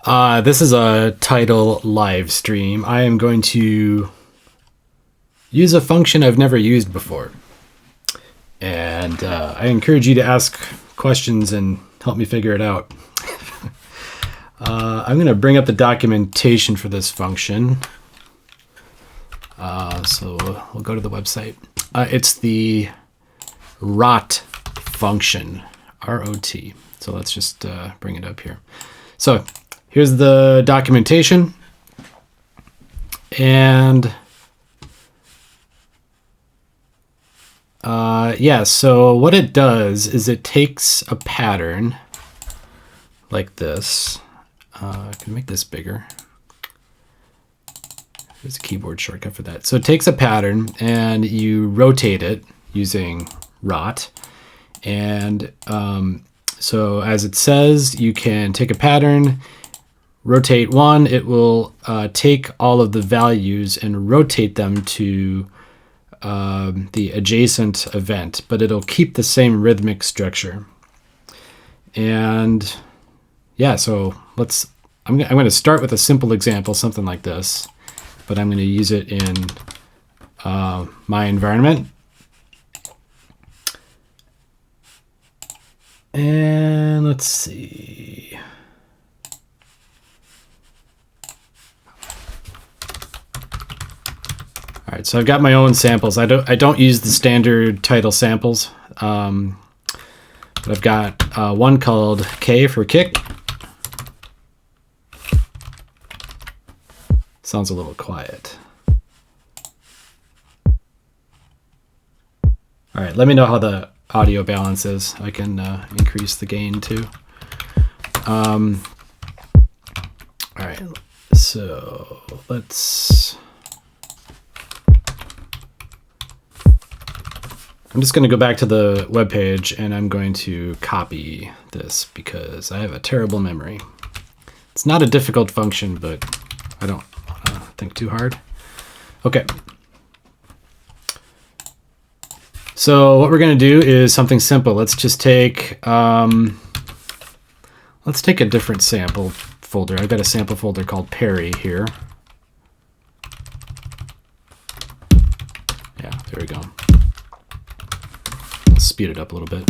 This is a Tidal live stream. I am going to use a function I've never used before. And I encourage you to ask questions and help me figure it out. I'm going to bring up the documentation for this function. So we'll go to the website. It's the ROT function, R-O-T. So let's just bring it up here. So here's the documentation. And yeah, so what it does is it takes a pattern like this. I can make this bigger. There's a keyboard shortcut for that. So it takes a pattern and you rotate it using ROT. And so as it says, you can take a pattern, rotate one, it will take all of the values and rotate them to the adjacent event, but it'll keep the same rhythmic structure. And yeah, so I'm going to start with a simple example, something like this, but I'm going to use it in my environment. And let's see. All right, so I've got my own samples. I don't use the standard Tidal samples, but I've got one called K for kick. Sounds a little quiet. All right, let me know how the audio balance is. I can increase the gain too. All right, so I'm just going to go back to the web page and I'm going to copy this because I have a terrible memory. It's not a difficult function, but I don't want to think too hard. Okay. So what we're going to do is something simple. Let's just take a different sample folder. I've got a sample folder called Perry here. Yeah, there we go. Speed it up a little bit.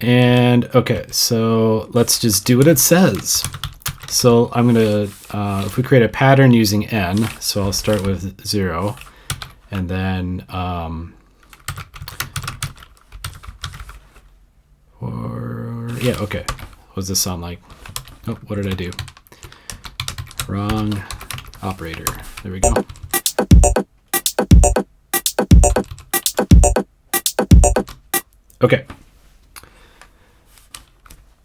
And okay, so let's just do what it says. So I'm going to, if we create a pattern using n, so I'll start with 0, and then yeah, okay. What does this sound like? Oh, what did I do? Wrong operator. There we go. Okay.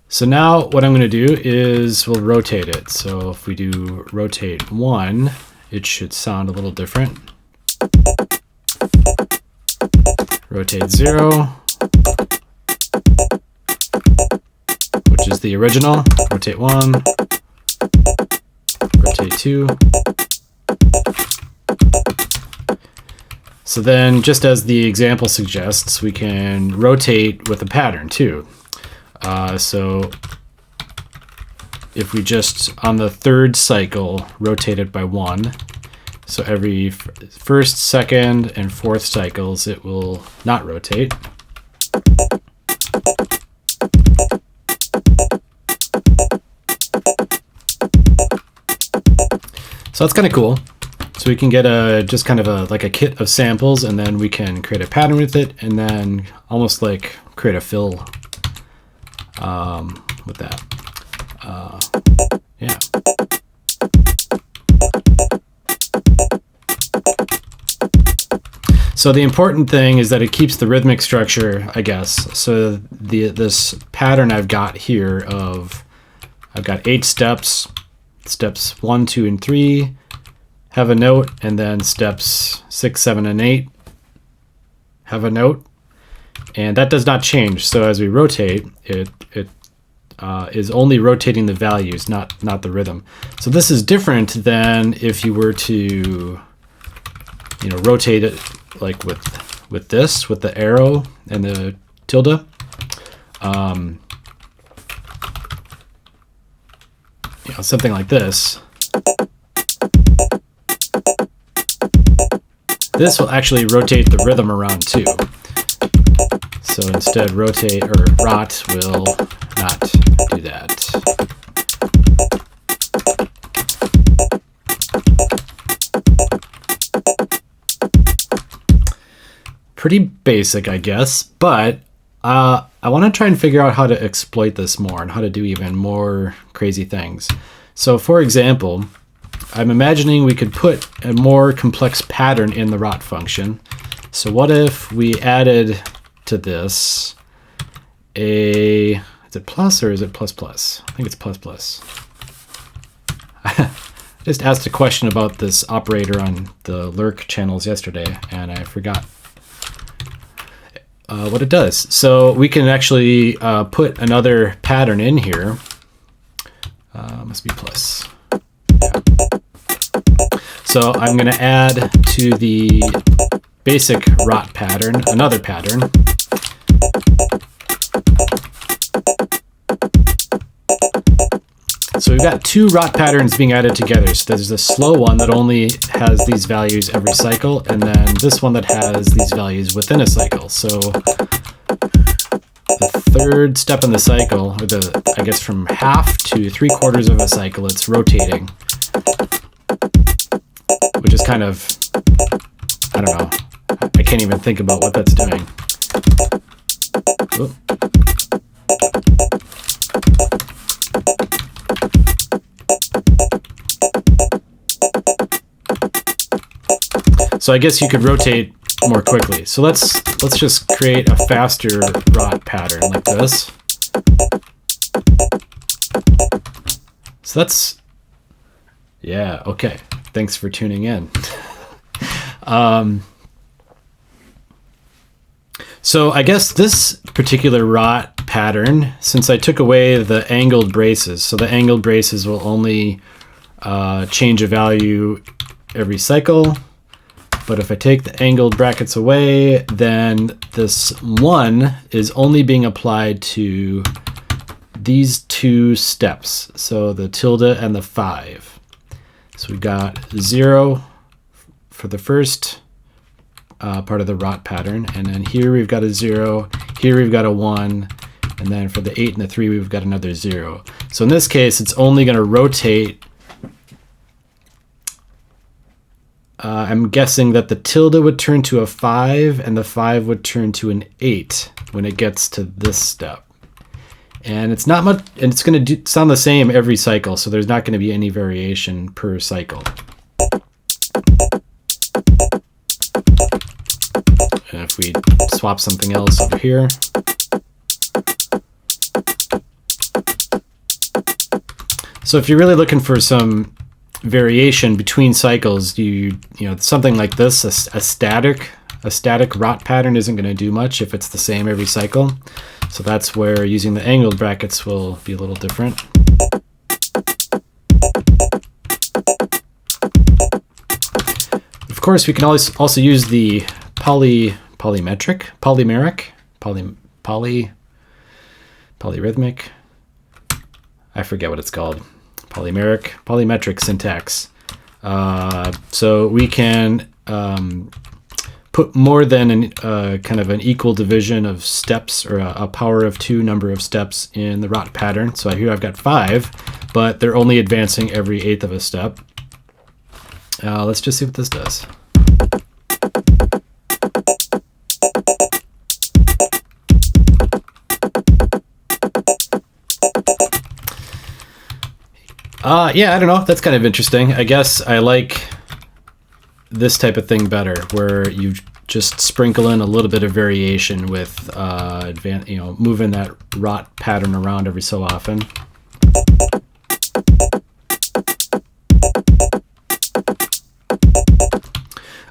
So now what I'm going to do is we'll rotate it. So if we do rotate 1, it should sound a little different. Rotate 0, which is the original. Rotate 1, rotate 2. So then, just as the example suggests, we can rotate with a pattern too. So if we just, on the third cycle, rotate it by 1, so every first, second, and fourth cycles, it will not rotate. So that's kind of cool. So we can get just kind of like a kit of samples, and then we can create a pattern with it, and then almost like create a fill with that. Yeah. So the important thing is that it keeps the rhythmic structure, I guess. So this pattern I've got here I've got 8 steps. Steps 1, 2, and 3 have a note, and then steps 6, 7, and 8 have a note, and that does not change. So as we rotate, it is only rotating the values, not the rhythm. So this is different than if you were to, rotate it like with this, with the arrow and the tilde. something like this, this will actually rotate the rhythm around too. So instead rotate, or rot will not do that. Pretty basic, I guess, but I want to try and figure out how to exploit this more and how to do even more crazy things. So for example, I'm imagining we could put a more complex pattern in the rot function. So what if we added to this is it plus or is it plus plus? I think it's plus plus. I just asked a question about this operator on the lurk channels yesterday, and I forgot what it does. So we can actually put another pattern in here. Must be plus. Yeah. So I'm going to add to the basic rot pattern another pattern. So we've got two rot patterns being added together. So there's the slow one that only has these values every cycle, and then this one that has these values within a cycle. So the third step in the cycle, or I guess from half to 3/4 of a cycle, it's rotating, which is kind of, I don't know, I can't even think about what that's doing. Oop. So I guess you could rotate more quickly. So let's just create a faster rot pattern like this. So that's, yeah, okay. Thanks for tuning in. So I guess this particular rot pattern, since I took away the angled braces, so the angled braces will only change a value every cycle. But if I take the angled brackets away, then this 1 is only being applied to these two steps. So the tilde and the 5. So we've got 0 for the first part of the rot pattern. And then here we've got a 0, here we've got a 1, and then for the 8 and the 3, we've got another 0. So in this case, it's only going to rotate. I'm guessing that the tilde would turn to a 5 and the 5 would turn to an 8 when it gets to this step. And it's not much, and it's going to sound the same every cycle, so there's not going to be any variation per cycle. And if we swap something else over here. So if you're really looking for some variation between cycles, you know, something like this, a static rot pattern isn't going to do much if it's the same every cycle. So that's where using the angled brackets will be a little different. Of course, we can also use the polyrhythmic. I forget what it's called. Polymetric syntax. So we can put more than kind of an equal division of steps, or a power of 2 number of steps in the rot pattern. So here I've got 5, but they're only advancing every 1/8 of a step. Let's just see what this does. Yeah, I don't know. That's kind of interesting. I guess I like this type of thing better, where you just sprinkle in a little bit of variation with moving that rot pattern around every so often.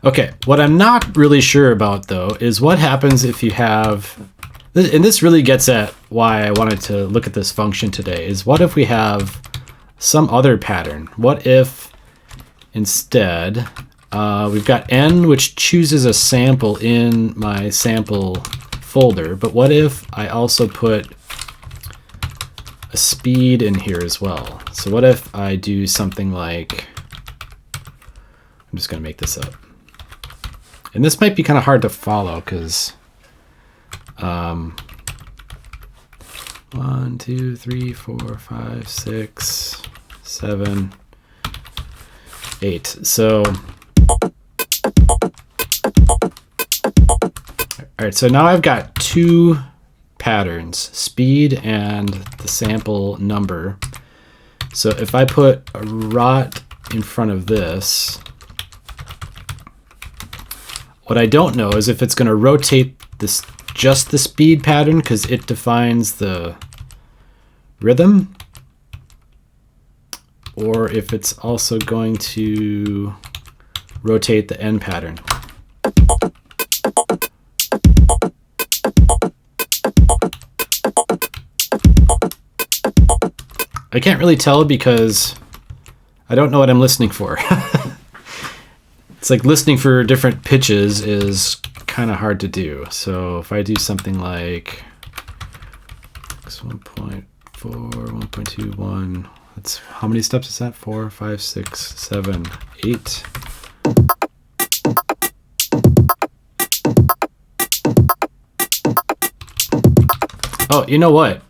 Okay, what I'm not really sure about though is what happens if you have, and this really gets at why I wanted to look at this function today, is what if we have some other pattern? What if instead we've got n, which chooses a sample in my sample folder, but what if I also put a speed in here as well. So what if I do something like, I'm just going to make this up. And this might be kind of hard to follow because 1, 2, 3, 4, 5, 6, 7, 8. So, all right, so now I've got two patterns, speed and the sample number. So if I put a rot in front of this, what I don't know is if it's going to rotate this just the speed pattern because it defines the rhythm, or if it's also going to rotate the end pattern. I can't really tell because I don't know what I'm listening for. It's like listening for different pitches is kind of hard to do. So if I do something like x 1.4, 1.21, that's how many steps is that? 4, 5, 6, 7, 8. Oh, you know what?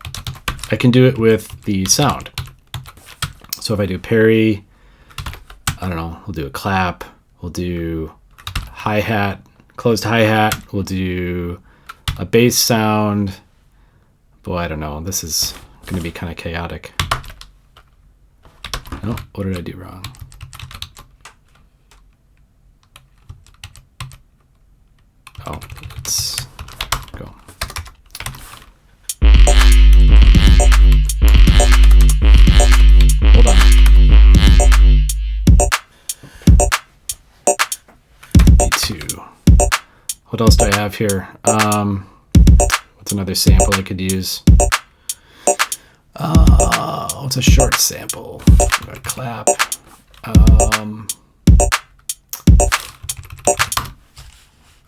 I can do it with the sound. So if I do parry, I don't know, we'll do a clap, we'll do hi-hat, closed hi-hat, we'll do a bass sound. Boy, I don't know, this is going to be kind of chaotic. Oh, what did I do wrong? Oh, let's go. Hold on. B2. What else do I have here? What's another sample I could use? What's a short sample? A clap.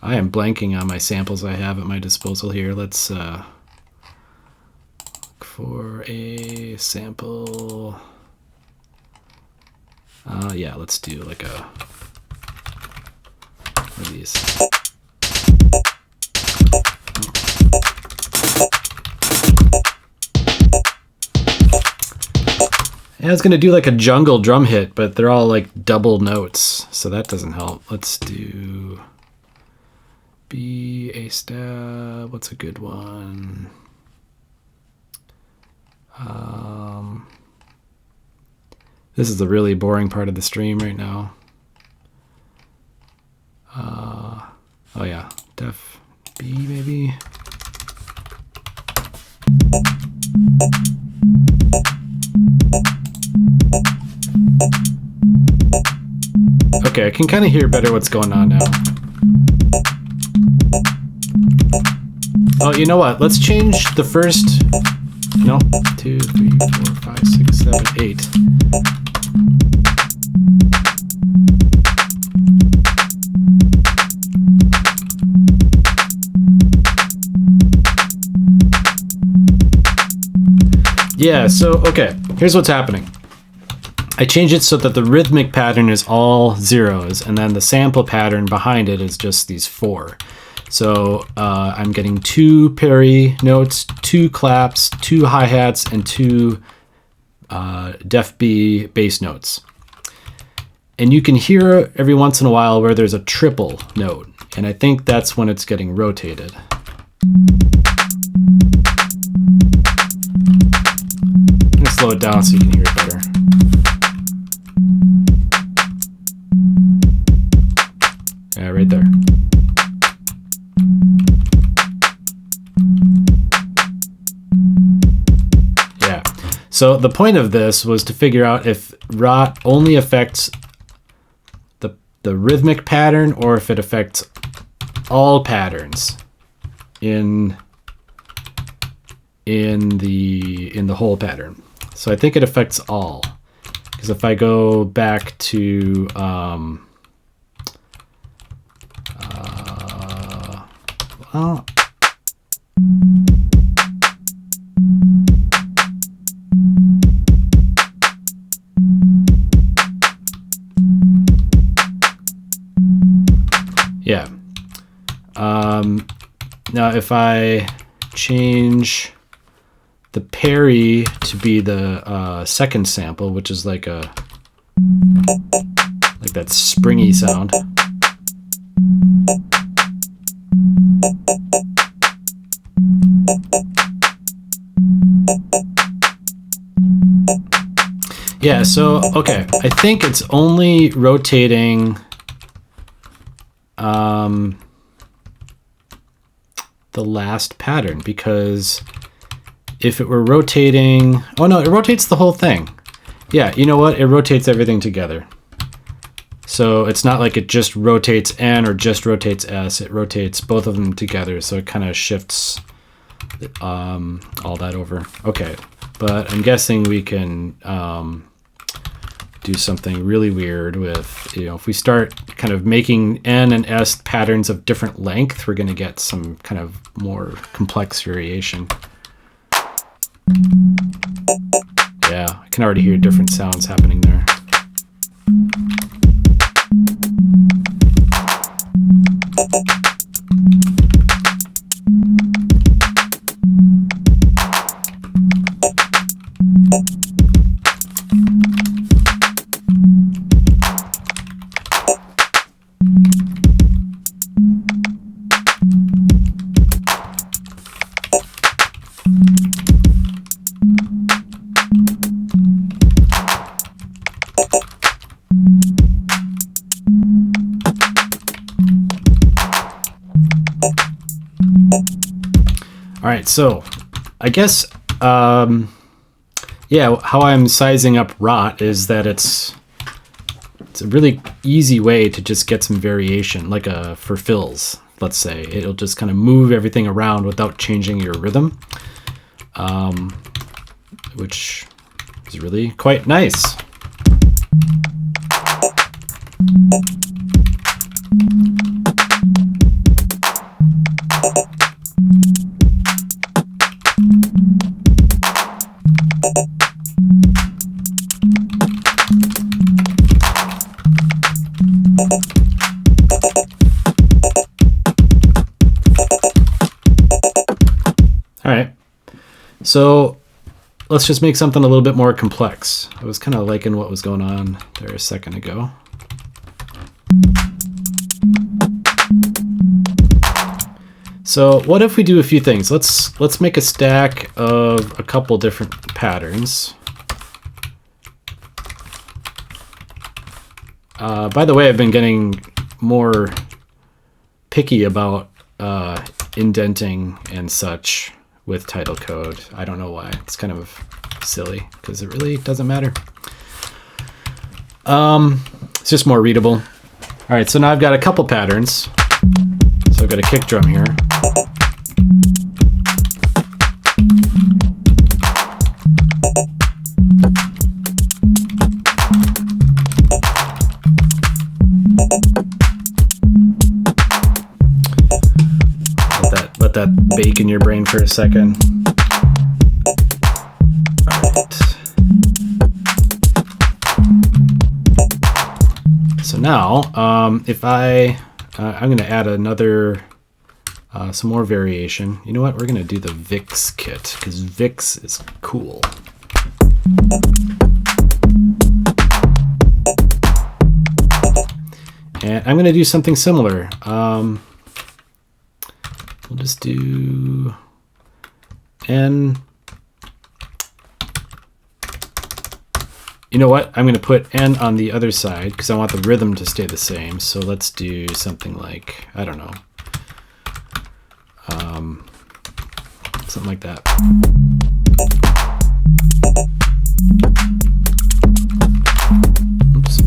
I am blanking on my samples I have at my disposal here. Let's look for a sample. Yeah, let's do like a one of these. Yeah, I was gonna do like a jungle drum hit, but they're all like double notes, so that doesn't help. Let's do B, A stab. What's a good one? This is the really boring part of the stream right now. Oh yeah, def B maybe. Okay, I can kind of hear better what's going on now. Oh, you know what? Let's change the first. No, 2, 3, 4, 5, 6, 7, 8. Yeah, so, okay, here's what's happening. I changed it so that the rhythmic pattern is all zeros, and then the sample pattern behind it is just these 4. So I'm getting 2 parry notes, 2 claps, 2 hi-hats, and 2 def B bass notes. And you can hear every once in a while where there's a triple note, and I think that's when it's getting rotated. I'm gonna slow it down so you can hear it better. Yeah, right there. Yeah. So the point of this was to figure out if rot only affects the rhythmic pattern or if it affects all patterns in the whole pattern. So I think it affects all, because if I go back to well, Yeah. Now if I change the parry to be the second sample, which is like that springy sound. Yeah, so, okay, I think it's only rotating the last pattern, because if it were rotating, oh no, it rotates the whole thing. Yeah, you know what? It rotates everything together. So it's not like it just rotates N or just rotates S. It rotates both of them together, so it kind of shifts all that over. Okay, but I'm guessing we can do something really weird with, if we start kind of making N and S patterns of different length, we're going to get some kind of more complex variation. Yeah, I can already hear different sounds happening there. All right, so I guess, yeah, how I'm sizing up rot is that it's a really easy way to just get some variation, like for fills, let's say. It'll just kind of move everything around without changing your rhythm, which is really quite nice. All right, so let's just make something a little bit more complex. I was kind of liking what was going on there a second ago. So what if we do a few things? Let's make a stack of a couple different patterns. By the way, I've been getting more picky about indenting and such with title code. I don't know why. It's kind of silly because it really doesn't matter. It's just more readable. All right, so now I've got a couple patterns. So I've got a kick drum here. Let that bake in your brain for a second. All right. So now, if I'm going to add another, some more variation. You know what? We're going to do the Vix kit because Vix is cool. And I'm going to do something similar. We'll just do N. You know what? I'm going to put N on the other side because I want the rhythm to stay the same. So let's do something like, I don't know, something like that. Oops.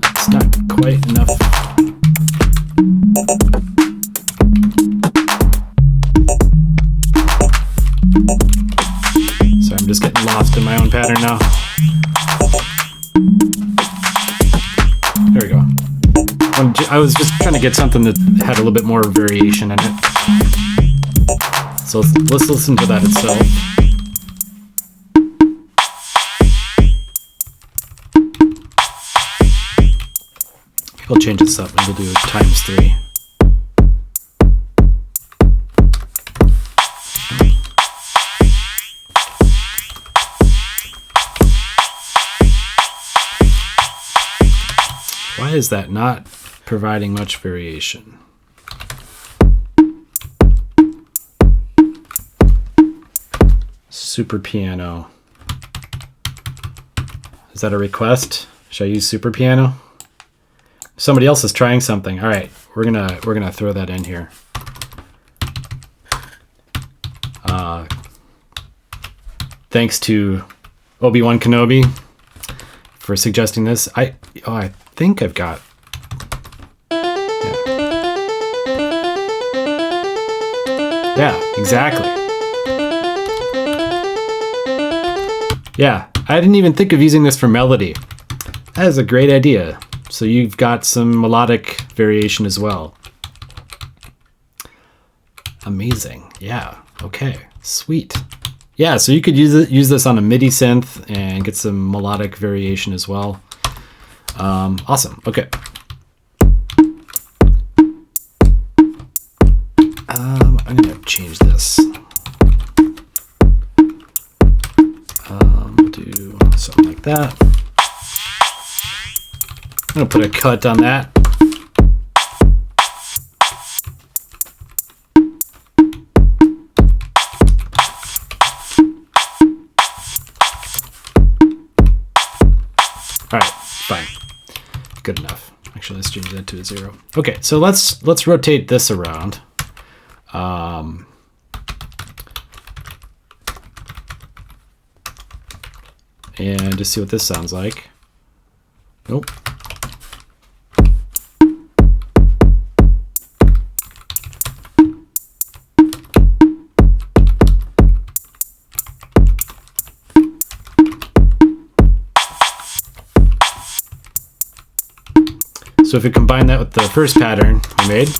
It's not quite enough. Sorry, I'm just getting lost in my own pattern now. I was just trying to get something that had a little bit more variation in it. So let's listen to that itself. We'll change this up and we'll do ×3. Why is that not providing much variation? Super piano. Is that a request? Should I use super piano? Somebody else is trying something. All right, we're gonna throw that in here. Thanks to Obi-Wan Kenobi for suggesting this. I think I've got. Yeah, exactly. Yeah, I didn't even think of using this for melody. That is a great idea. So you've got some melodic variation as well. Amazing. Yeah. Okay. Sweet. Yeah, so you could use this on a MIDI synth and get some melodic variation as well. Awesome. Okay. I'm gonna change this. Do something like that. I'm gonna put a cut on that. All right, fine, good enough. Actually, let's change that to a 0. Okay, so let's rotate this around. And just see what this sounds like. Nope. So if we combine that with the first pattern we made,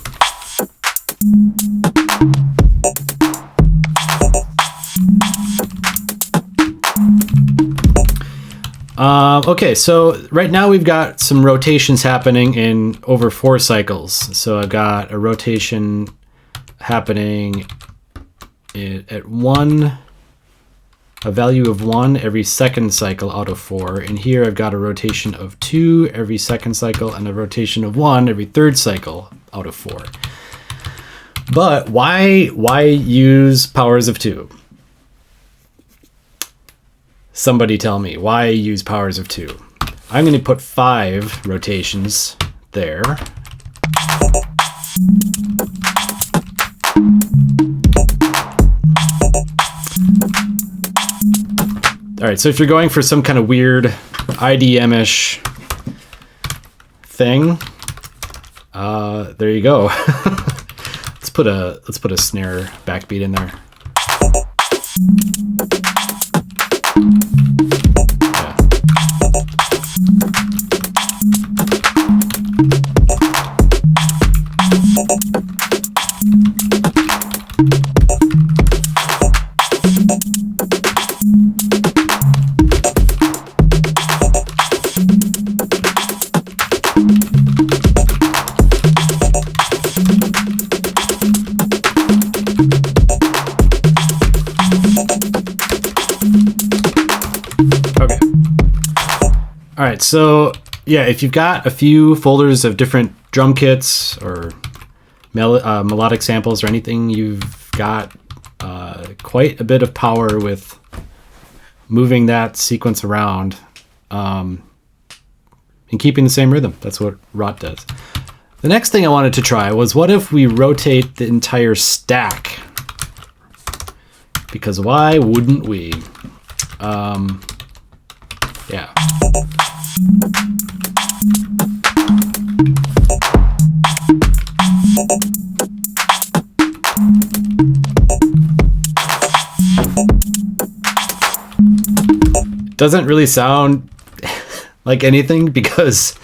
okay, so right now we've got some rotations happening in over 4 cycles. So I've got a rotation happening at 1, a value of 1 every second cycle out of 4. And here I've got a rotation of 2 every second cycle and a rotation of 1 every third cycle out of 4. But why use powers of 2? Somebody tell me, why use powers of 2? I'm going to put 5 rotations there. All right, so if you're going for some kind of weird IDM-ish thing, there you go. let's put a snare backbeat in there. All right, so yeah, if you've got a few folders of different drum kits or melodic samples or anything, you've got quite a bit of power with moving that sequence around and keeping the same rhythm. That's what Rot does. The next thing I wanted to try was, what if we rotate the entire stack? Because why wouldn't we? Yeah. Doesn't really sound like anything because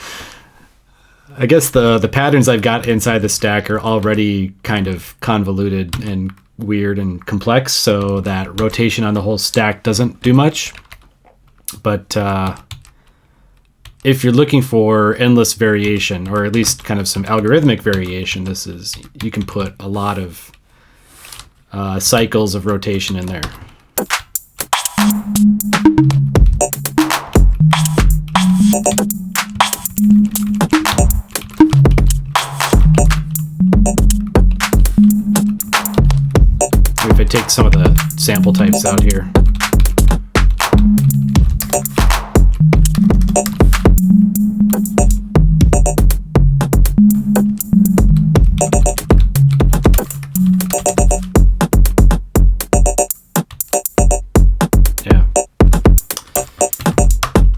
I guess the patterns I've got inside the stack are already kind of convoluted and weird and complex, so that rotation on the whole stack doesn't do much. But if you're looking for endless variation, or at least kind of some algorithmic variation, you can put a lot of cycles of rotation in there. If I take some of the sample types out here. Yeah.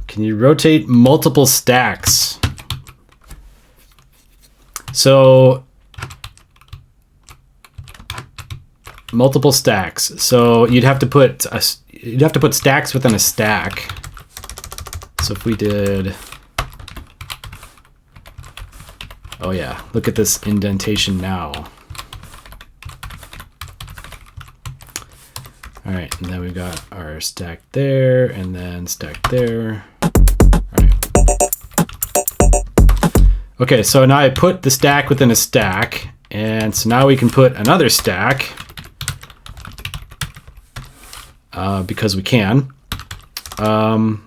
Can you rotate multiple stacks? So multiple stacks. So you'd have to put stacks within a stack. So if we did, oh yeah, look at this indentation now. All right, and then we've got our stack there, and then stack there. All right. Okay, so now I put the stack within a stack, and so now we can put another stack. Because we can. What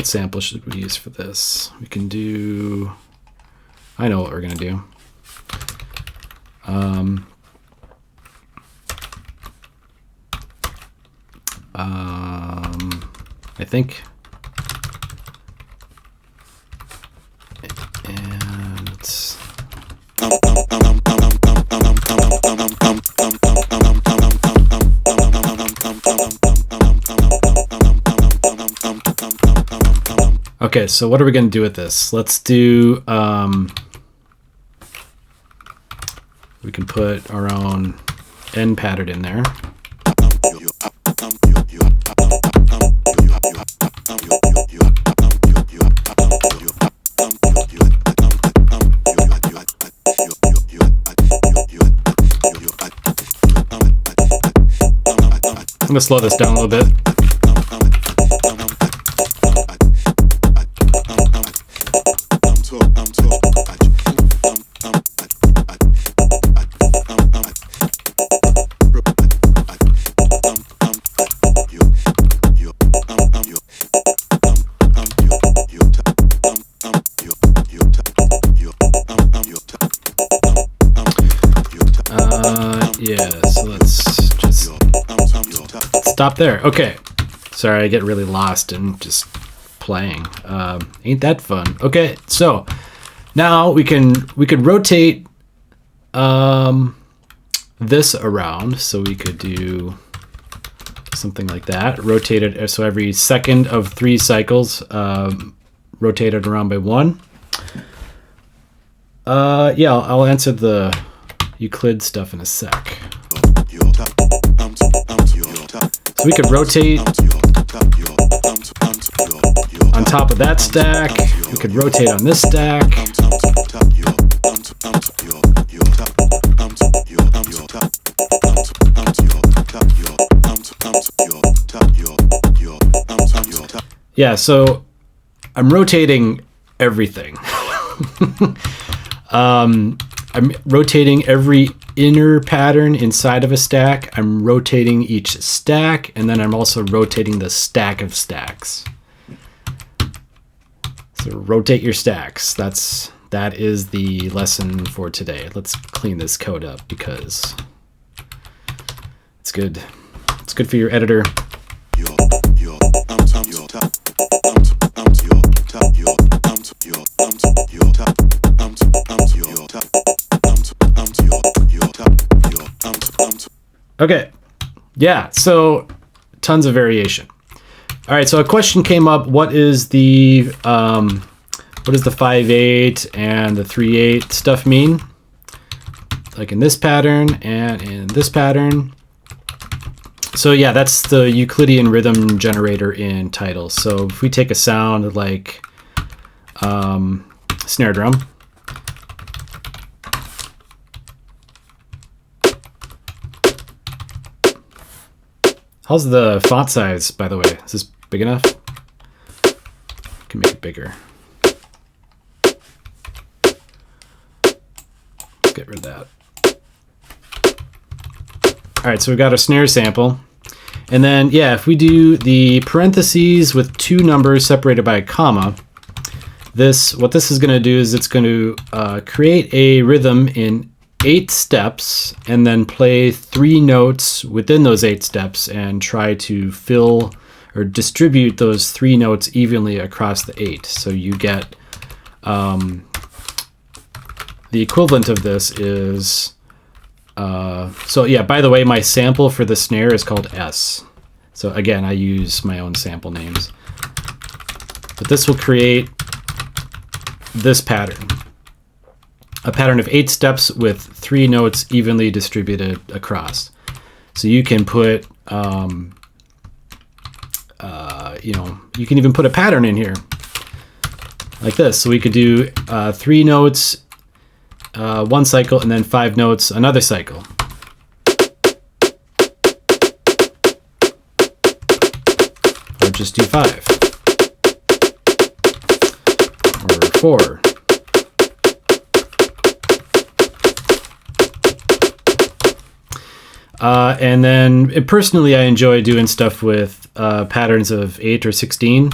sample should we use for this? We can do, I know what we're gonna do. I think, and it's, okay, so what are we going to do with this? Let's do, we can put our own end pattern in there. I'm going to slow this down a little bit. Yeah, so let's just stop there. Okay. Sorry, I get really lost in just playing. Ain't that fun? Okay, so now we could rotate this around. So we could do something like that. Rotate it so every second of 3 cycles, rotate it around by 1. Yeah, I'll answer the Euclid stuff in a sec. So we could rotate on top of that stack. We could rotate on this stack. Yeah, so I'm rotating everything. I'm rotating every inner pattern inside of a stack. I'm rotating each stack, and then I'm also rotating the stack of stacks. So rotate your stacks. That is the lesson for today. Let's clean this code up because it's good. It's good for your editor. Okay, yeah, so tons of variation. All right, so a question came up. What is the 5/8 and the 3/8 stuff mean? Like in this pattern and in this pattern. So yeah, that's the Euclidean rhythm generator in Tidal. So if we take a sound like snare drum, How's the font size, by the way? Is this big enough? I can make it bigger. Let's get rid of that. All right, so we've got our snare sample. And then, yeah, if we do the parentheses with two numbers separated by a comma, what this is going to do is it's going to create a rhythm in 8 steps and then play 3 notes within those 8 steps and try to fill or distribute those 3 notes evenly across the 8. So you get the equivalent of this is so yeah, by the way, my sample for the snare is called S. So again, I use my own sample names. But this will create this pattern. A pattern of 8 steps with 3 notes evenly distributed across. So you can put, you know, you can even put a pattern in here like this. So we could do 3 notes, 1 cycle, and then 5 notes, another cycle. Or just do 5. Or 4. And then personally, I enjoy doing stuff with patterns of 8 or 16.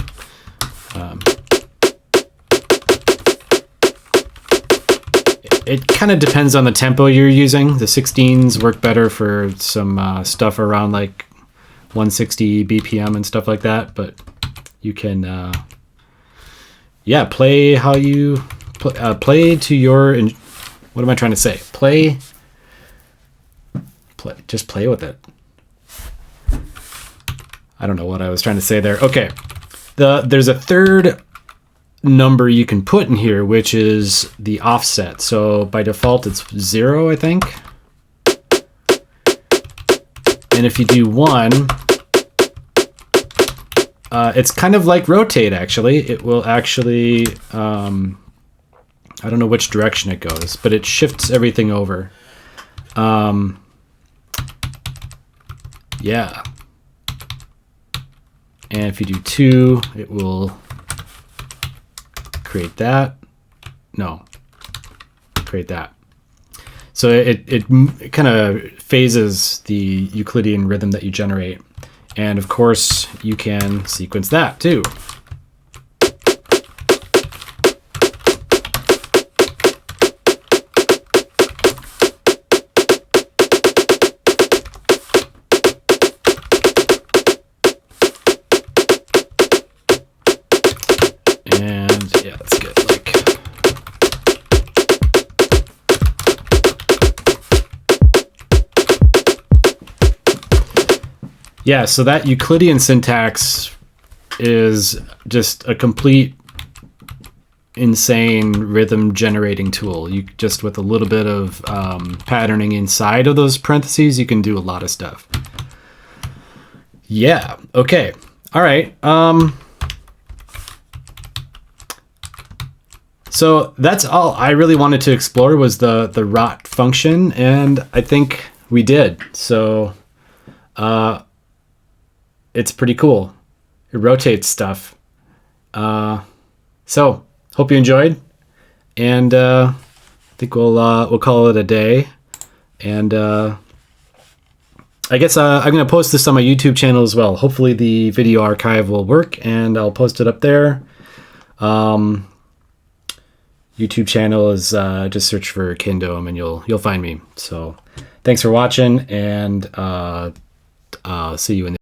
It kind of depends on the tempo you're using. The 16s work better for some stuff around like 160 BPM and stuff like that, but you can, yeah, play how you play to your. What am I trying to say? Just play with it. I don't know what I was trying to say there. Okay, there's a third number you can put in here, which is the offset. So by default, it's 0, I think. And if you do 1, it's kind of like rotate, actually. It will actually, I don't know which direction it goes, but it shifts everything over. Yeah. And if you do 2, it will create that. No, create that. So it kind of phases the Euclidean rhythm that you generate. And of course, you can sequence that too. And yeah, let's get like, yeah, so that Euclidean syntax is just a complete insane rhythm generating tool. You just, with a little bit of patterning inside of those parentheses, you can do a lot of stuff. Yeah, okay. All right. So that's all I really wanted to explore was the rot function, and I think we did. So it's pretty cool. It rotates stuff. So hope you enjoyed, and I think we'll call it a day. And I guess I'm gonna post this on my YouTube channel as well. Hopefully the video archive will work, and I'll post it up there. YouTube channel is just search for Kindome and you'll find me. So thanks for watching, and see you in the